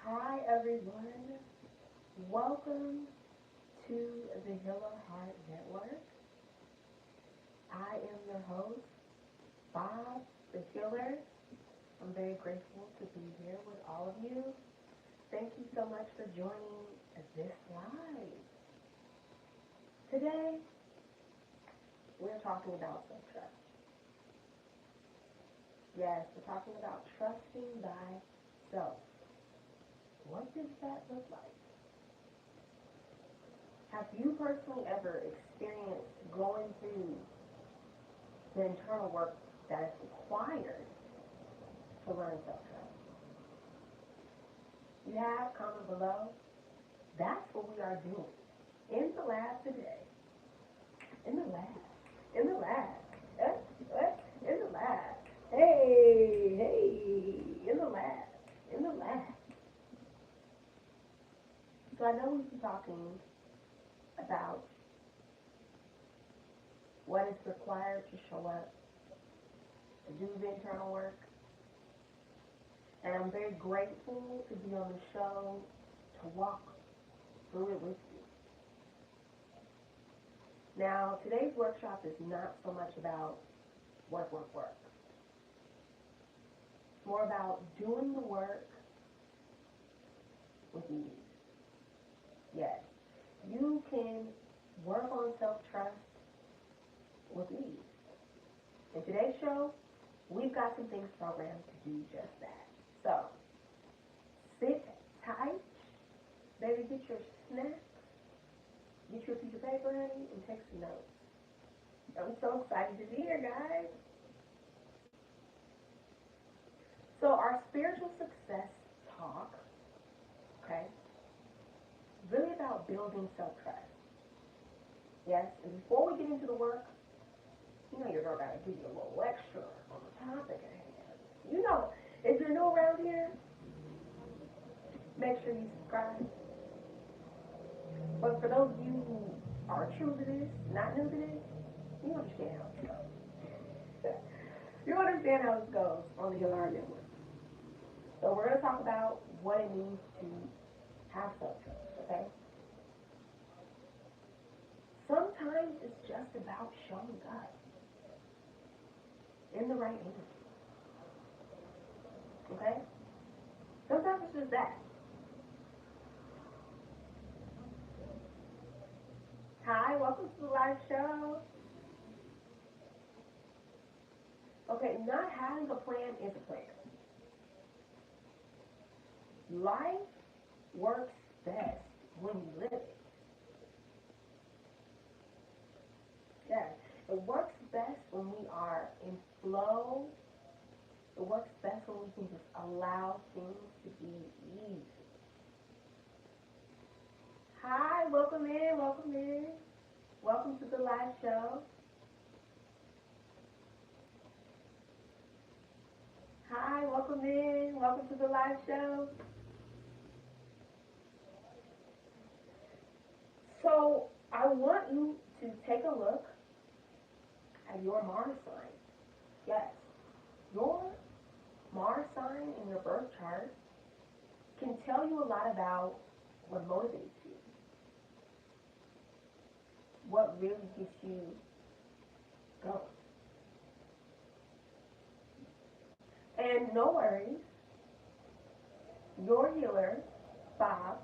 Hi everyone, welcome to the Healer Heart Network. I am your host, Bob the Healer. I'm very grateful to be here with all of you. Thank you so much for joining this live. Today, we're talking about self-trust. Yes, we're talking about trusting thyself. What does that look like? Have you personally ever experienced going through the internal work that is required to learn self-trust? You have? Comment below. That's what we are doing in the lab today. In the lab. In the lab. In the lab. Hey. In the lab. In the lab. So I know we've been talking about what is required to show up, to do the internal work. And I'm very grateful to be on the show to walk through it with you. Now, today's workshop is not so much about work. It's more about doing the work with ease. Yes, you can work on self-trust with ease. In today's show, we've got some things programmed to do just that. So, sit tight, baby, get your snacks, get your piece of paper, honey, and take some notes. I'm so excited to be here, guys. So our spiritual success talk, okay, really about building self-trust. Yes, and before we get into the work, you know your girl gotta give you a little lecture on the topic at hand. You know, if you're new around here, make sure you subscribe. But for those of you who are true to this, not new to this, you understand how it goes. You understand how it goes on the Healer Network. So we're going to talk about what it means to have self-trust, okay? Sometimes it's just about showing up in the right energy, okay? Sometimes it's just that. Hi, welcome to the live show. Okay, not having a plan is a plan. Life works best when you live it. Yes, it works best when we are in flow. It works best when we can just allow things to be easy. Hi, welcome in, welcome in. Welcome to the live show. Hi, welcome in, welcome to the live show. So I want you to take a look at your Mars sign. Yes, your Mars sign in your birth chart can tell you a lot about what motivates you, what really gets you going. And no worries, your healer, Bob,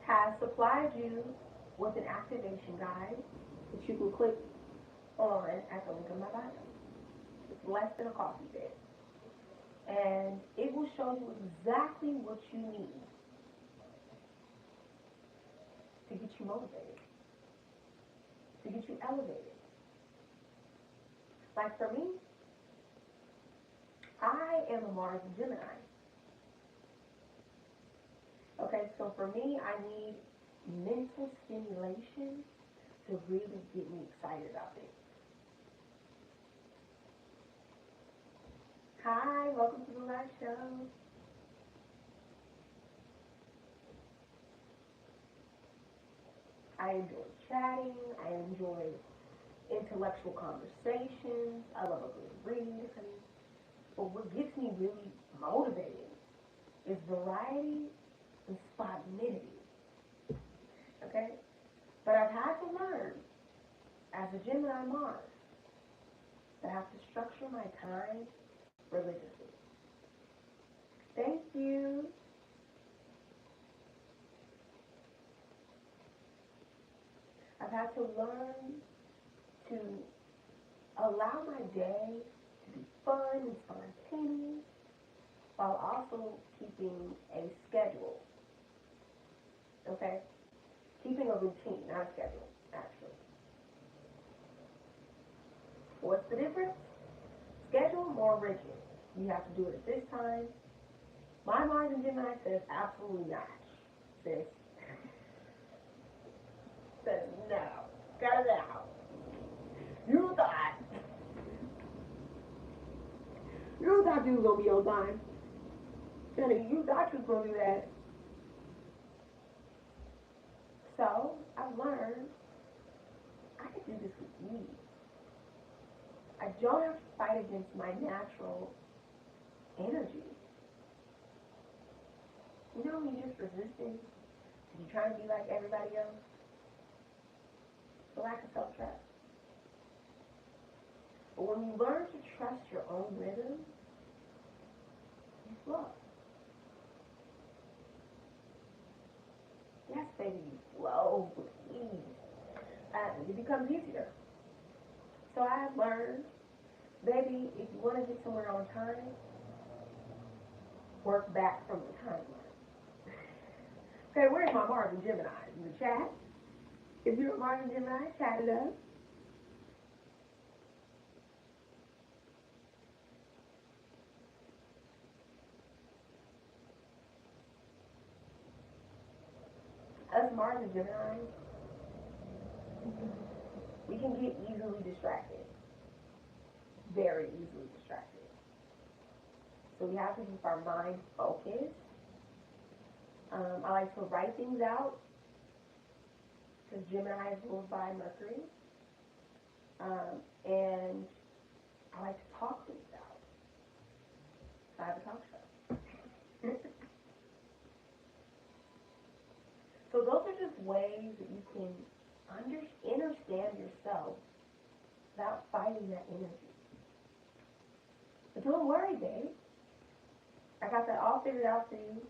has supplied you with an activation guide that you can click on at the link in my bio. It's less than a coffee bit. And it will show you exactly what you need to get you motivated, to get you elevated. Like for me, I am a Mars Gemini. Okay, so for me, I need mental stimulation to really get me excited about things. Hi, welcome to the live show. I enjoy chatting. I enjoy intellectual conversations. I love a good read. But what gets me really motivated is variety and spontaneity. Okay? But I've had to learn as a Gemini Mars that I have to structure my time religiously. Thank you. I've had to learn to allow my day to be fun and spontaneous while also keeping a schedule. Okay? Keeping a routine, not a schedule, actually. What's the difference? Schedule more rigid. You have to do it at this time. My Mars in Gemini says absolutely not. Sis says no. Cut it out. You thought you thought you was gonna be on time. Honey, you thought you was gonna do that. So I've learned I can do this with ease. I don't have to fight against my natural energy. You know when you're just resisting because you're trying to be like everybody else? The lack of self-trust. But when you learn to trust your own rhythm, you flow. Yes, baby, you flow with ease. And it becomes easier. So I have learned, baby, if you want to get somewhere on time, work back from the timeline. Okay, where's my Mars and Gemini? In the chat? If you're a Mars and Gemini, chat it up. Us Mars and Gemini, we can get easily distracted. Very easily distracted. So we have to keep our mind focused. I like to write things out because Gemini is ruled by Mercury. And I like to talk things out. So I have a talk show. So those are just ways that you can understand yourself without fighting that energy. But don't worry, babe. I got that all figured out for you.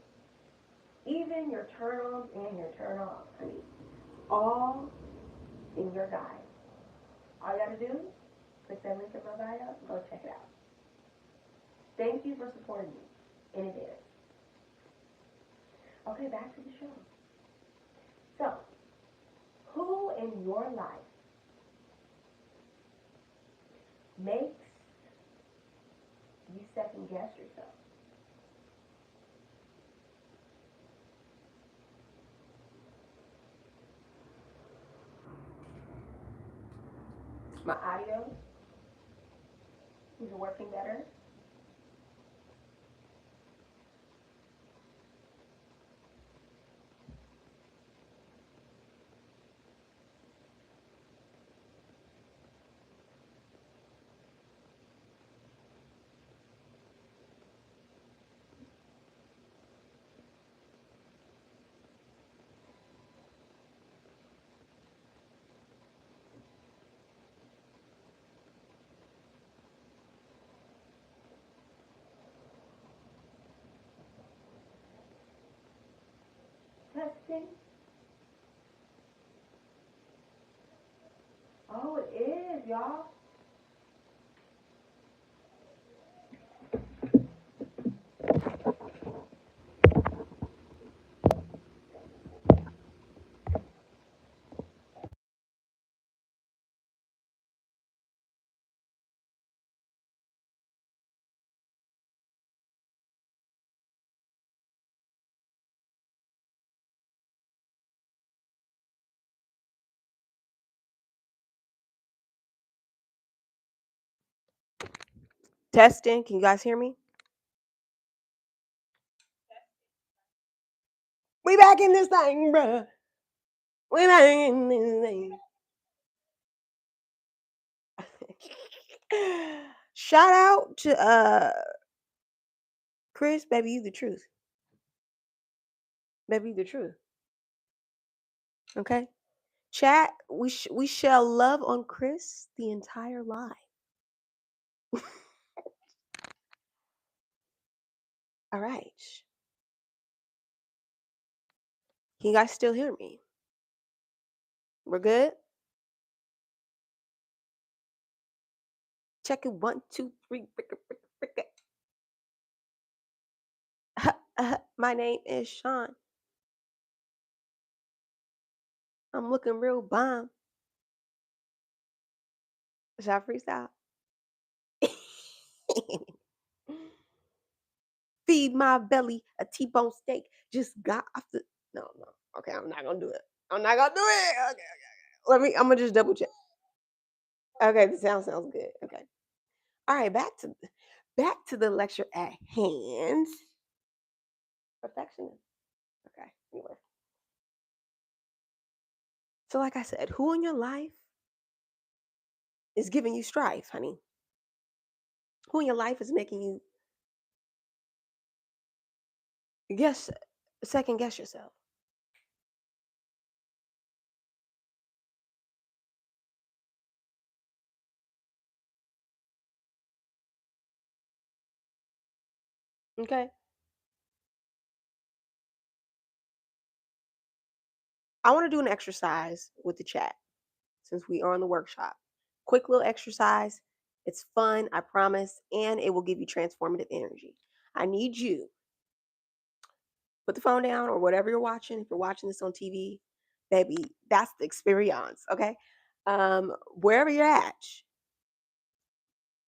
Even your turn-ons and your turn-offs, honey. All in your guide. All you gotta do, click that link in my bio, and go check it out. Thank you for supporting me in advance. Okay, back to the show. So, who in your life makes you second guess yourself? My audio is working better. Testing. Oh, it is, y'all. Testing. Can you guys hear me? We back in this thing, bruh. We back in this thing. Shout out to Chris, baby, you the truth. Baby, the truth. Okay? Chat, we shall love on Chris the entire live. All right. Can you guys still hear me? We're good? Check it. 1, 2, 3. My name is Sean. I'm looking real bomb. Should I freestyle? Feed my belly a T-bone steak. Just got off the. No. Okay, I'm not gonna do it. I'm not gonna do it. Okay. I'm gonna just double check. Okay, the sounds good. Okay. All right, back to the lecture at hand. Perfectionist. Okay. Anyway. So, like I said, who in your life is giving you strife, honey? Who in your life is making you guess, second guess yourself? Okay. I want to do an exercise with the chat since we are in the workshop. Quick little exercise. It's fun, I promise, and it will give you transformative energy. I need you put the phone down or whatever you're watching. If you're watching this on TV, baby, that's the experience. Okay. Wherever you're at,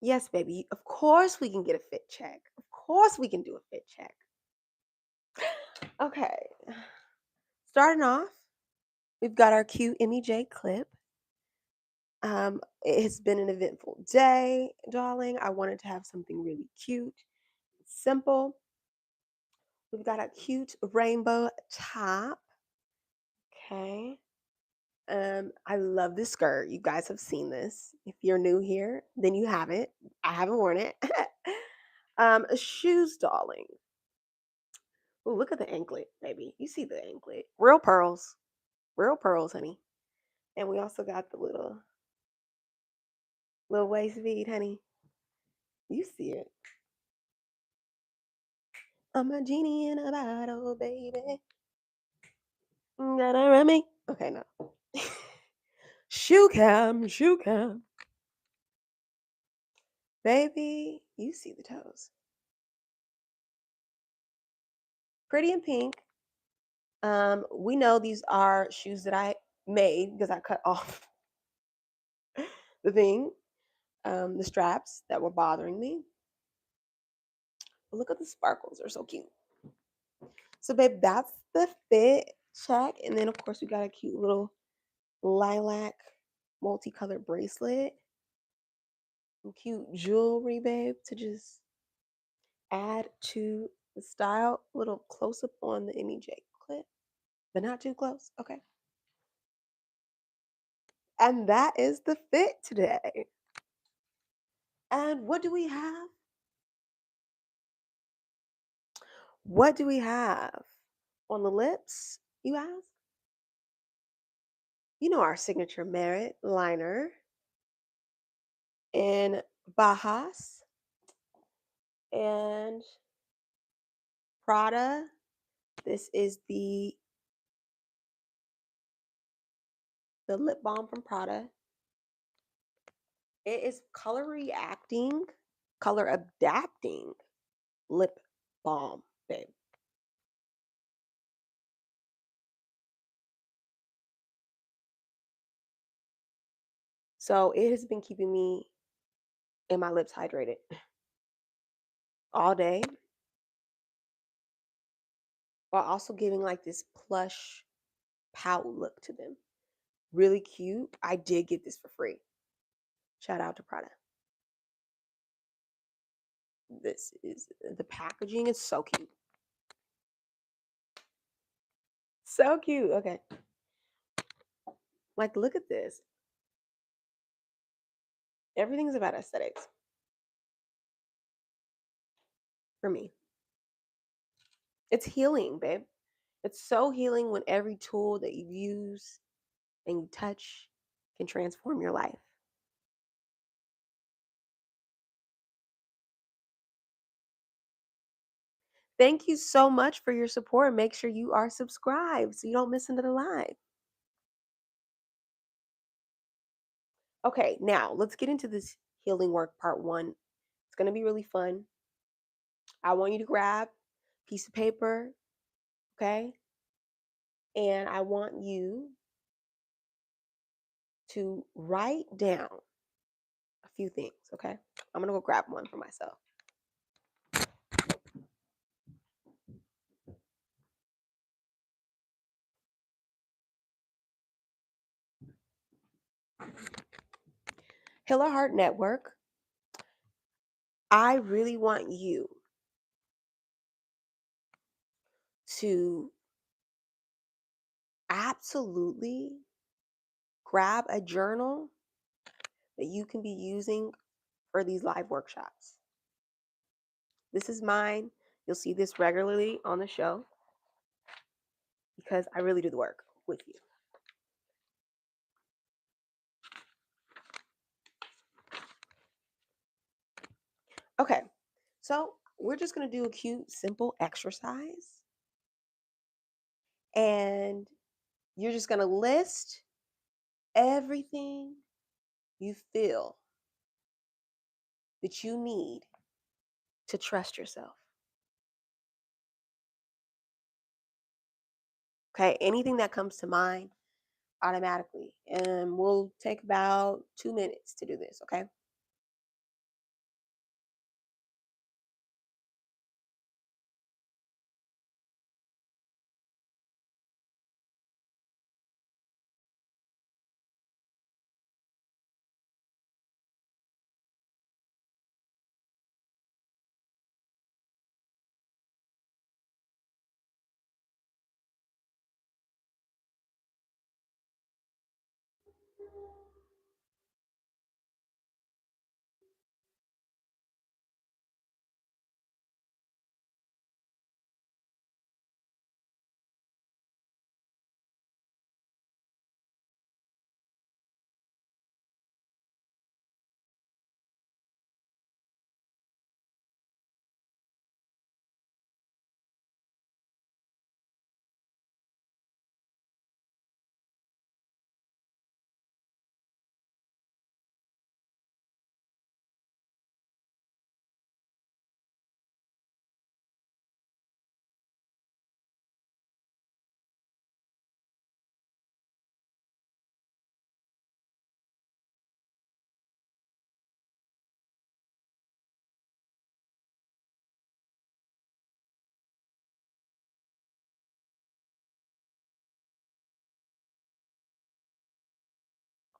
yes, baby. Of course we can get a fit check. Of course we can do a fit check. Okay. Starting off, we've got our cute MEJ clip. It has been an eventful day, darling. I wanted to have something really cute, simple. We've got a cute rainbow top. Okay. I love this skirt. You guys have seen this. If you're new here, then you haven't. I haven't worn it. Shoes, darling. Oh, look at the anklet, baby. You see the anklet. Real pearls, honey. And we also got the little waist bead, honey. You see it. I'm a genie in a bottle, baby. Gotta run me. Okay, no. Shoe cam. Baby, you see the toes. Pretty in pink. We know these are shoes that I made because I cut off the straps that were bothering me. But look at the sparkles, they're so cute. So, babe, that's the fit check. And then, of course, we got a cute little lilac multicolored bracelet. Some cute jewelry, babe, to just add to the style. Little close up on the MEJ clip, but not too close. Okay. And that is the fit today. And what do we have? What do we have on the lips, you ask? You know our signature Merit liner in Bajas and Prada. This is the lip balm from Prada. It is color adapting lip balm, babe. So it has been keeping me and my lips hydrated all day, while also giving like this plush pout look to them. Really cute. I did get this for free. Shout out to Prada. This is the packaging is so cute. So cute. Okay. Like, look at this. Everything's about aesthetics for me. It's healing, babe. It's so healing when every tool that you use and you touch can transform your life. Thank you so much for your support. Make sure you are subscribed so you don't miss another live. Okay, now let's get into this healing work part one. It's going to be really fun. I want you to grab a piece of paper, okay? And I want you to write down a few things, okay? I'm going to go grab one for myself. Healer Heart Network, I really want you to absolutely grab a journal that you can be using for these live workshops. This is mine. You'll see this regularly on the show because I really do the work with you. Okay, so we're just going to do a cute, simple exercise. And you're just going to list everything you feel that you need to trust yourself. Okay, anything that comes to mind automatically. And we'll take about 2 minutes to do this, okay?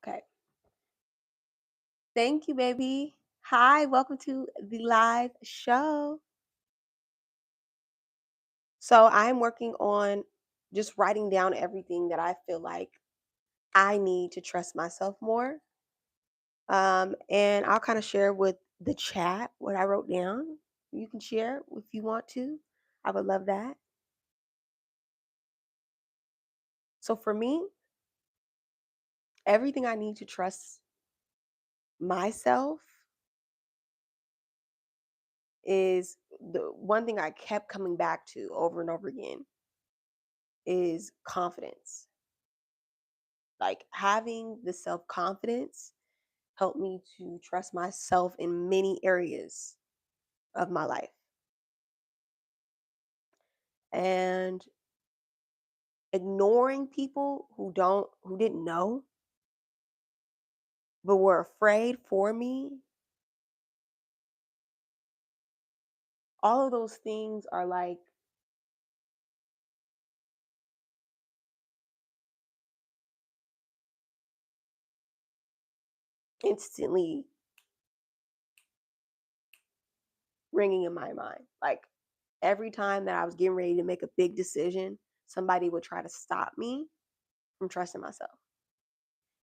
Okay. Thank you, baby. Hi, welcome to the live show. So I'm working on just writing down everything that I feel like I need to trust myself more. And I'll kind of share with the chat what I wrote down. You can share if you want to. I would love that. So for me, everything I need to trust myself is the one thing I kept coming back to over and over again is confidence. Like having the self confidence helped me to trust myself in many areas of my life. And ignoring people who didn't know but were afraid for me, all of those things are like instantly ringing in my mind. Like every time that I was getting ready to make a big decision, somebody would try to stop me from trusting myself.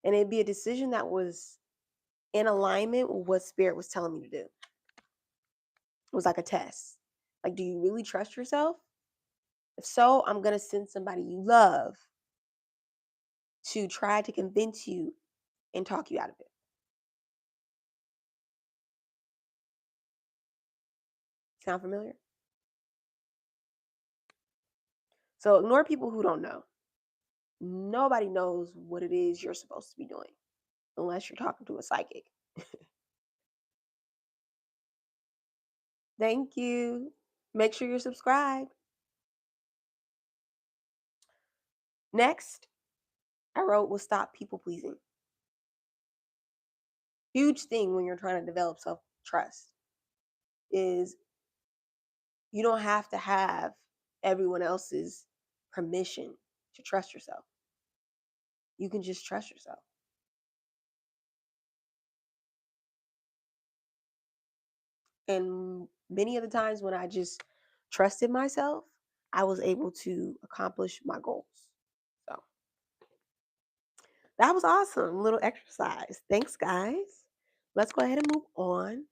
And it'd be a decision that was in alignment with what spirit was telling me to do. It was like a test. Like, do you really trust yourself? If so, I'm going to send somebody you love to try to convince you and talk you out of it. Sound familiar? So ignore people who don't know. Nobody knows what it is you're supposed to be doing unless you're talking to a psychic. Thank you. Make sure you're subscribed. Next, I wrote will stop people pleasing. Huge thing when you're trying to develop self-trust is you don't have to have everyone else's permission to trust yourself. You can just trust yourself. And many of the times when I just trusted myself, I was able to accomplish my goals. So that was awesome. Little exercise. Thanks, guys. Let's go ahead and move on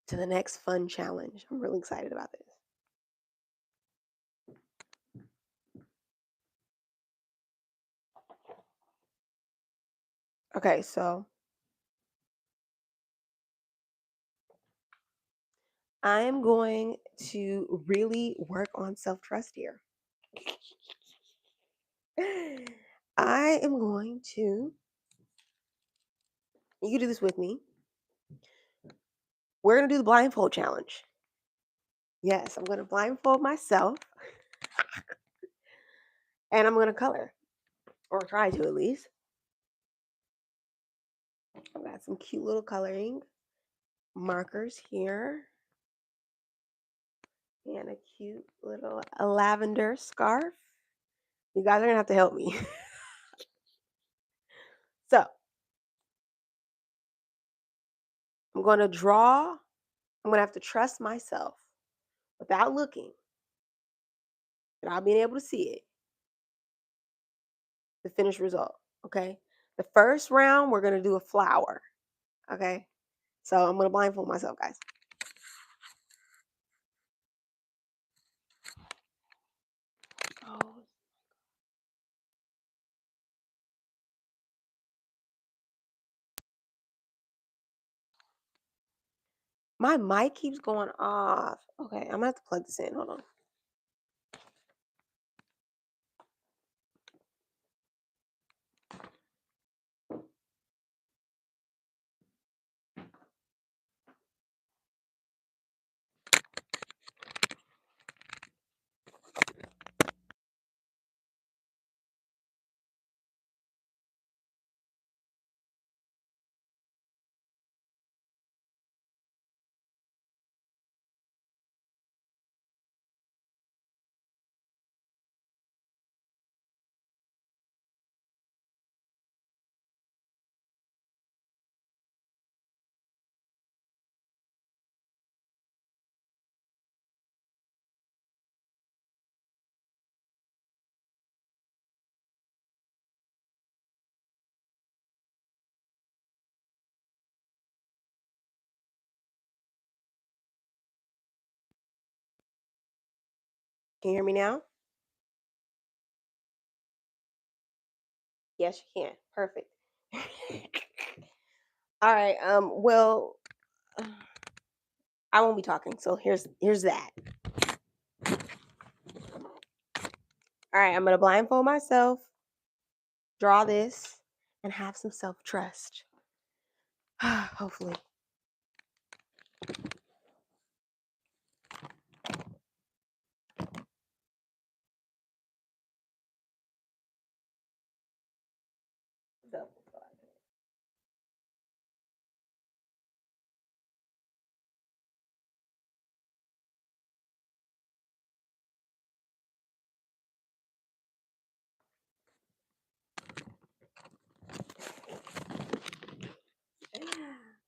to the next fun challenge. I'm really excited about this. Okay, so I am going to really work on self-trust here. I am going to, you can do this with me. We're going to do the blindfold challenge. Yes, I'm going to blindfold myself and I'm going to color, or try to at least. I've got some cute little coloring markers here and a cute little lavender scarf. You guys are going to have to help me. So I'm going to draw. I'm going to have to trust myself without looking, without being able to see it, the finished result. Okay. The first round, we're going to do a flower. Okay. So I'm going to blindfold myself, guys. Oh. My mic keeps going off. Okay. I'm going to have to plug this in. Hold on. Can you hear me now? Yes, you can. Perfect. All right. Well, I won't be talking. So here's that. All right, I'm gonna blindfold myself, draw this, and have some self-trust. Hopefully.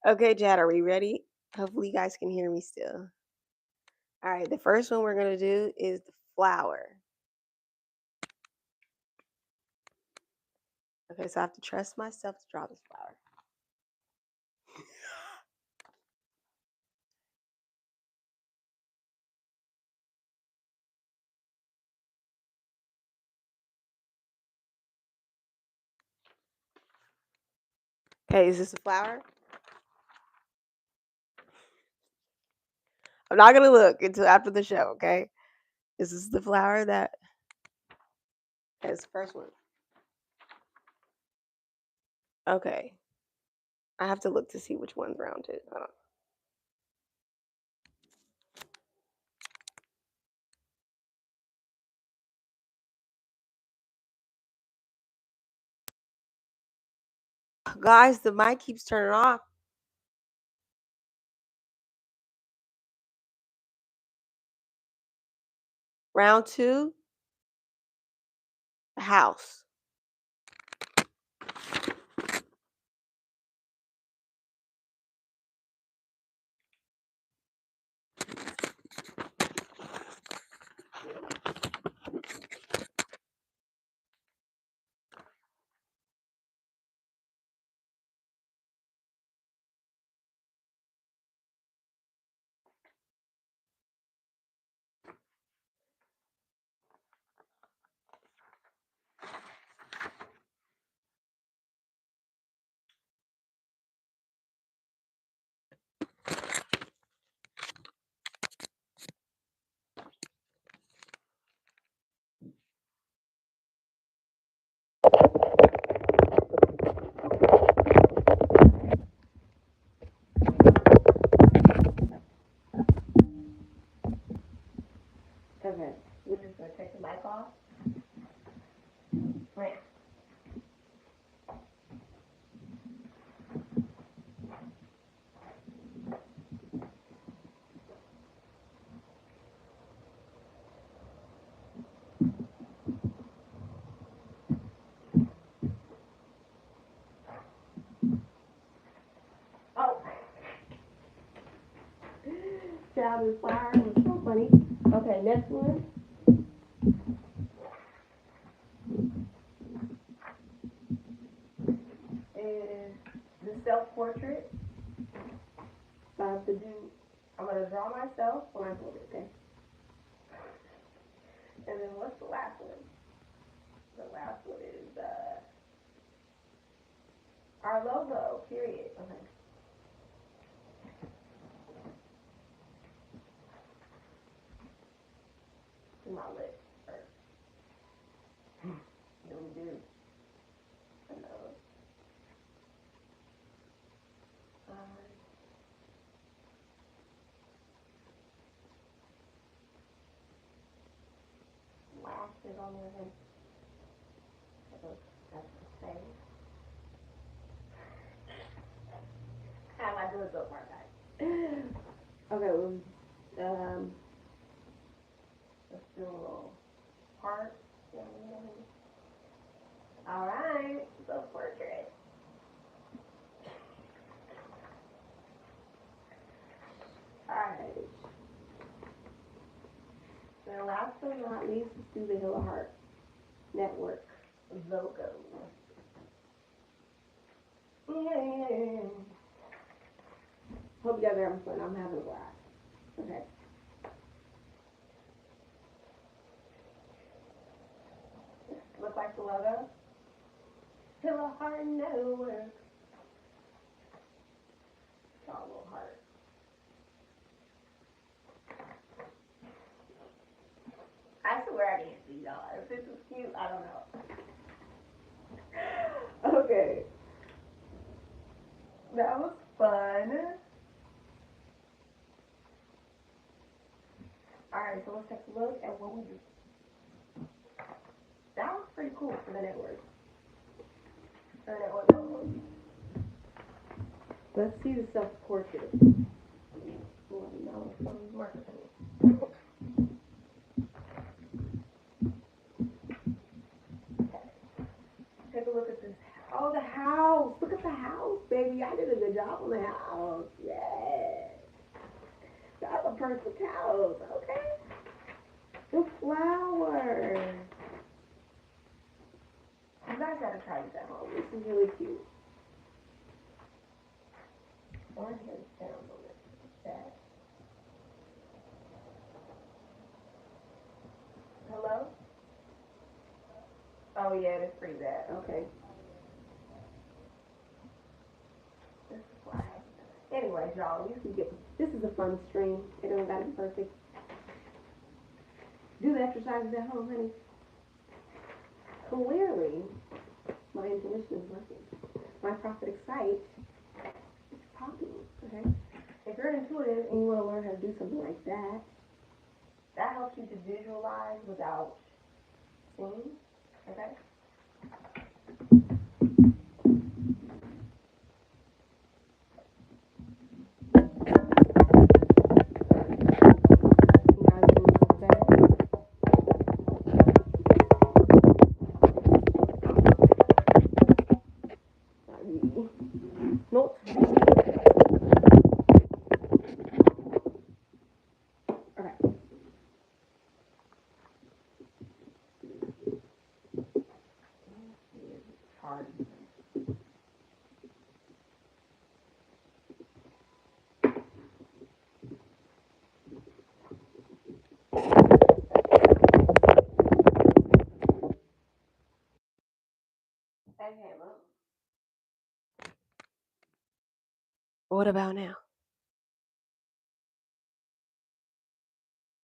Okay, Jad, are we ready? Hopefully you guys can hear me still. All right, the first one we're gonna do is the flower. Okay, so I have to trust myself to draw this flower. Okay, is this a flower? I'm not gonna look until after the show, okay? Is this the flower that is the first one? Okay. I have to look to see which one's rounded. Hold on. Guys, the mic keeps turning off. Round 2, the house. Okay, we're just gonna take the mic off. Right. Oh. Child is fire. It was so funny. Okay, next one is the self-portrait. So I have to do, I'm going to draw myself blindfolded, okay? And then what's the last one? The last one is our logo, period. Okay. Do my lips first. Then we do another. Lashes on there. That's the same. How am I doing so far, guys? Okay, well, let's do a little heart. All right, so portrait. All right. Now, last but not least, let's do the Hill of Heart Network logo. Yeah. Hope you guys are having fun. I'm having a blast. Okay. Look like the logo? Hill of Heart Network. Draw a little heart. I swear I didn't see y'all. If this is cute, I don't know. Okay. That was fun. Alright, so let's take a look at what we do. That was pretty cool for the network. Let's see the self-portrait. Oh, no, something's working for me. Take a look at this. Oh, the house. Look at the house, baby. I did a good job on the house. Yeah. That's a perfect house. Okay. The flowers. You guys gotta try this at home. This is really cute. Or his sound on it. That. Hello? Oh yeah, it's pretty bad. Okay. y'all. This is a fun stream. It don't gotta be perfect. Do the exercises at home, honey. Clearly, my intuition is working. My prophetic sight is popping. Okay. If you're intuitive and you want to learn how to do something like that, that helps you to visualize without seeing. Okay. Nope. Okay. Hard. Okay, well. What about now?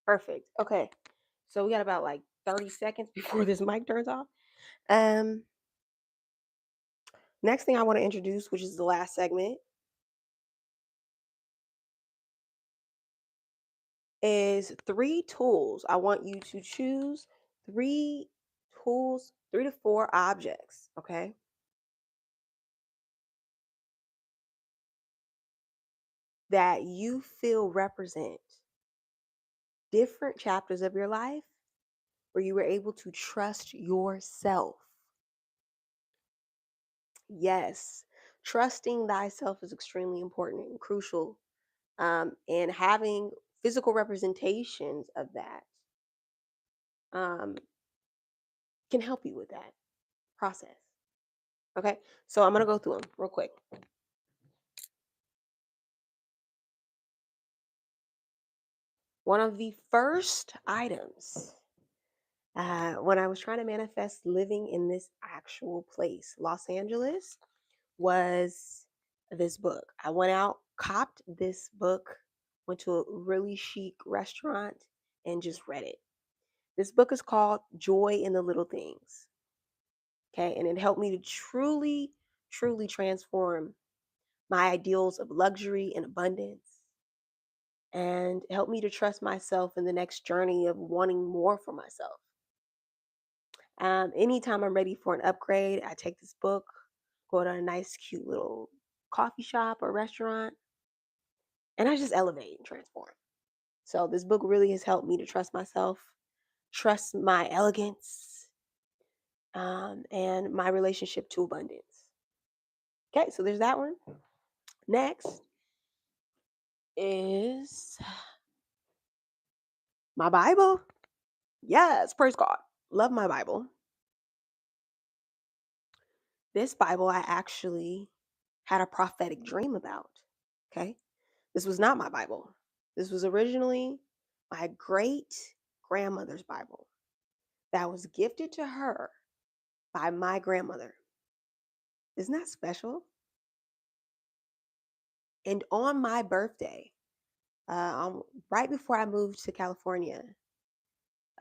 Perfect. Okay. So we got about like 30 seconds before this mic turns off. Next thing I want to introduce, which is the last segment, is 3 tools. I want you to choose 3 tools, 3 to 4 objects, okay? That you feel represent different chapters of your life where you were able to trust yourself. Yes, trusting thyself is extremely important and crucial. And having physical representations of that um, can help you with that process. Okay, so I'm going to go through them real quick. One of the first items when I was trying to manifest living in this actual place, Los Angeles, was this book. I went out, copped this book, went to a really chic restaurant, and just read it. This book is called Joy in the Little Things. Okay, and it helped me to truly, truly transform my ideals of luxury and abundance, and help me to trust myself in the next journey of wanting more for myself. Anytime I'm ready for an upgrade, I take this book, go to a nice, cute little coffee shop or restaurant, and I just elevate and transform. So this book really has helped me to trust myself, trust my elegance, and my relationship to abundance. Okay, so there's that one. Next is my Bible. Yes, praise God. Love my Bible. This Bible I actually had a prophetic dream about. Okay. This was not my Bible. This was originally my great grandmother's Bible that was gifted to her by my grandmother. Isn't that special? And on my birthday, right before I moved to California,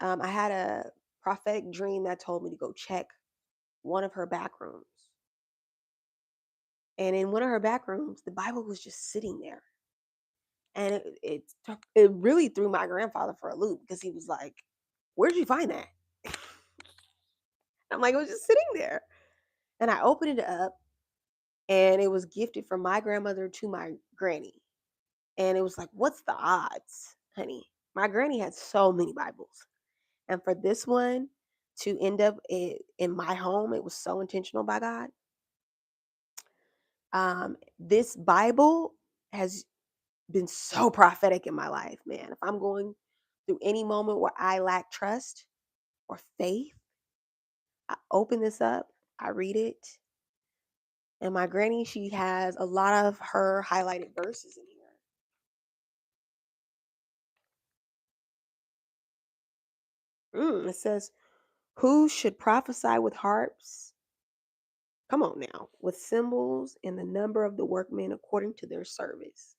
I had a prophetic dream that told me to go check one of her back rooms. And in one of her back rooms, the Bible was just sitting there. And it really threw my grandfather for a loop because he was like, "Where did you find that?" I'm like, "It was just sitting there." And I opened it up, and it was gifted from my grandmother to my granny. And it was like, what's the odds, honey? My granny had so many Bibles. And for this one to end up in my home, it was so intentional by God. This Bible has been so prophetic in my life, man. If I'm going through any moment where I lack trust or faith, I open this up, I read it, and my granny, she has a lot of her highlighted verses in here. It says, "Who should prophesy with harps? Come on now, with cymbals and the number of the workmen according to their service."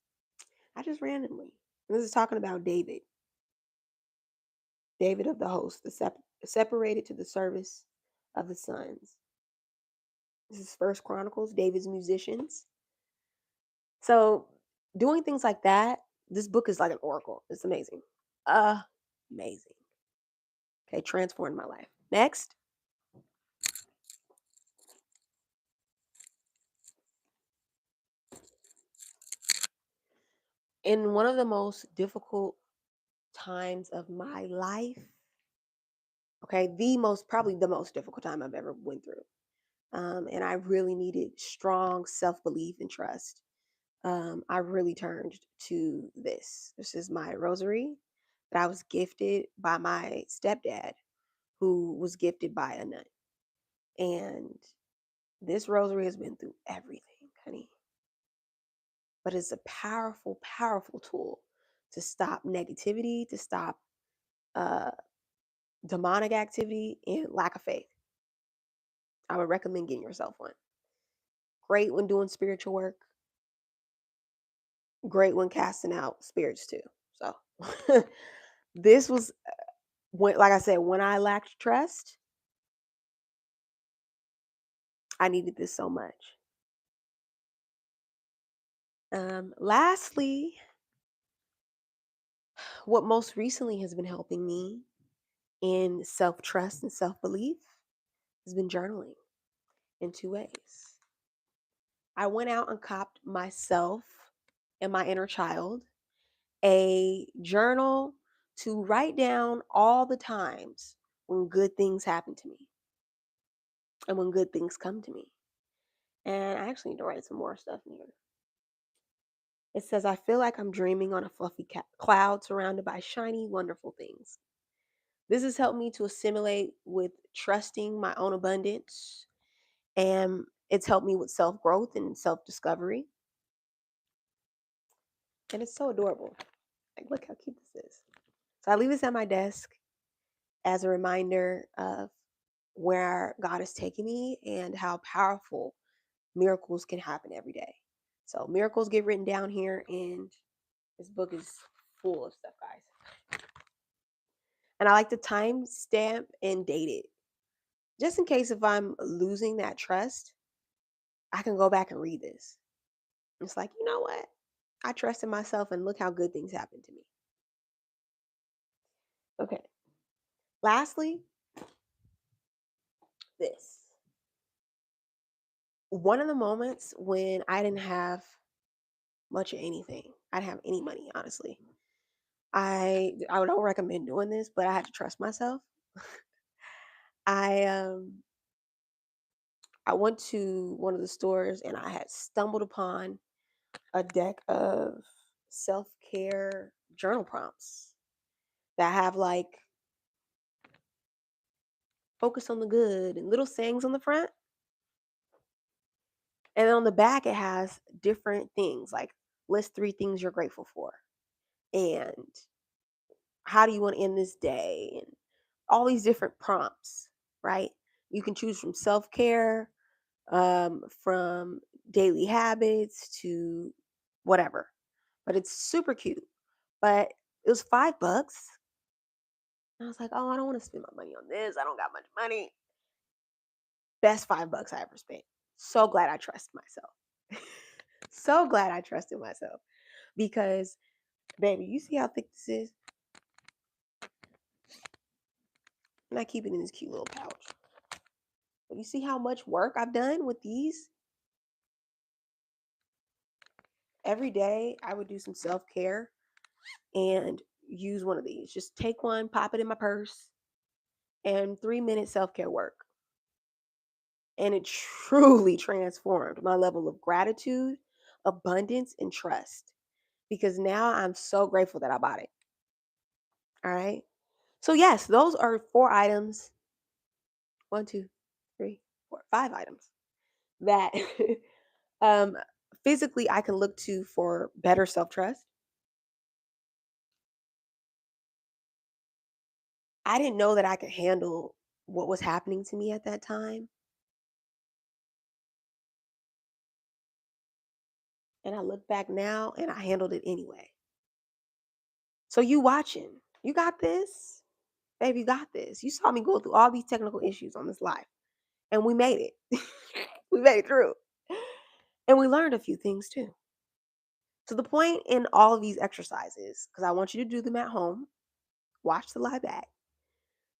I just randomly. And this is talking about David, David of the host, the separated to the service of the sons. This is First Chronicles, David's musicians. So doing things like that, this book is like an oracle. It's amazing. Amazing. Okay, transformed my life. Next. In one of the most difficult times of my life, okay, probably the most difficult time I've ever went through. And I really needed strong self-belief and trust. I really turned to this. This is my rosary that I was gifted by my stepdad, who was gifted by a nun. And this rosary has been through everything, honey. But it's a powerful, powerful tool to stop negativity, to stop uh, demonic activity, and lack of faith. I would recommend getting yourself one. Great when doing spiritual work. Great when casting out spirits too. So this was when, like I said, when I lacked trust, I needed this so much. Lastly, what most recently has been helping me in self trust and self belief has been journaling in two ways. I went out and copped myself and my inner child a journal to write down all the times when good things happen to me and when good things come to me. And I actually need to write some more stuff in here. It says, I feel like I'm dreaming on a fluffy cloud surrounded by shiny, wonderful things. This has helped me to assimilate with trusting my own abundance, and it's helped me with self growth and self discovery. And it's so adorable. Like, look how cute this is. So I leave this at my desk as a reminder of where God is taking me and how powerful miracles can happen every day. So miracles get written down here, and this book is full of stuff, guys. And I like to time stamp and date it. Just in case if I'm losing that trust, I can go back and read this. It's like, you know what? I trusted myself and look how good things happened to me. Okay. Lastly, this. One of the moments when I didn't have much of anything, I didn't have any money, honestly. I don't recommend doing this, but I had to trust myself. I I went to one of the stores and I had stumbled upon a deck of self-care journal prompts that have like focus on the good and little sayings on the front. And then on the back it has different things like list 3 things you're grateful for and how do you want to end this day and all these different prompts, right? You can choose from self-care, from daily habits to whatever. But it's super cute. But it was $5. I was like, oh, I don't want to spend my money on this. I don't got much money. Best $5 I ever spent. So glad I trusted myself. So glad I trusted myself. Because, baby, you see how thick this is? And I keep it in this cute little pouch. But you see how much work I've done with these? Every day I would do some self-care and use one of these. Just take one, pop it in my purse, and 3 minute self-care work. And it truly transformed my level of gratitude, abundance, and trust. Because now I'm so grateful that I bought it. All right. So, yes, those are 4 items. 1, 2, 3, 4, 5 items that um, physically I can look to for better self trust. I didn't know that I could handle what was happening to me at that time. And I look back now and I handled it anyway. So you watching, you got this. Baby, you got this. You saw me go through all these technical issues on this life, and we made it. We made it through. And we learned a few things too. So the point in all of these exercises, because I want you to do them at home, watch the lie back,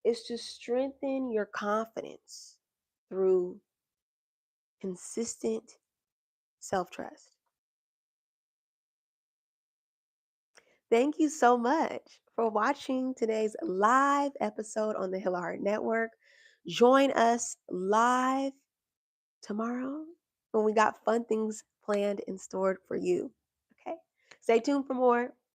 is to strengthen your confidence through consistent self-trust. Thank you so much for watching today's live episode on the Hill of Heart Network. Join us live tomorrow when we got fun things planned and stored for you. Okay. Stay tuned for more.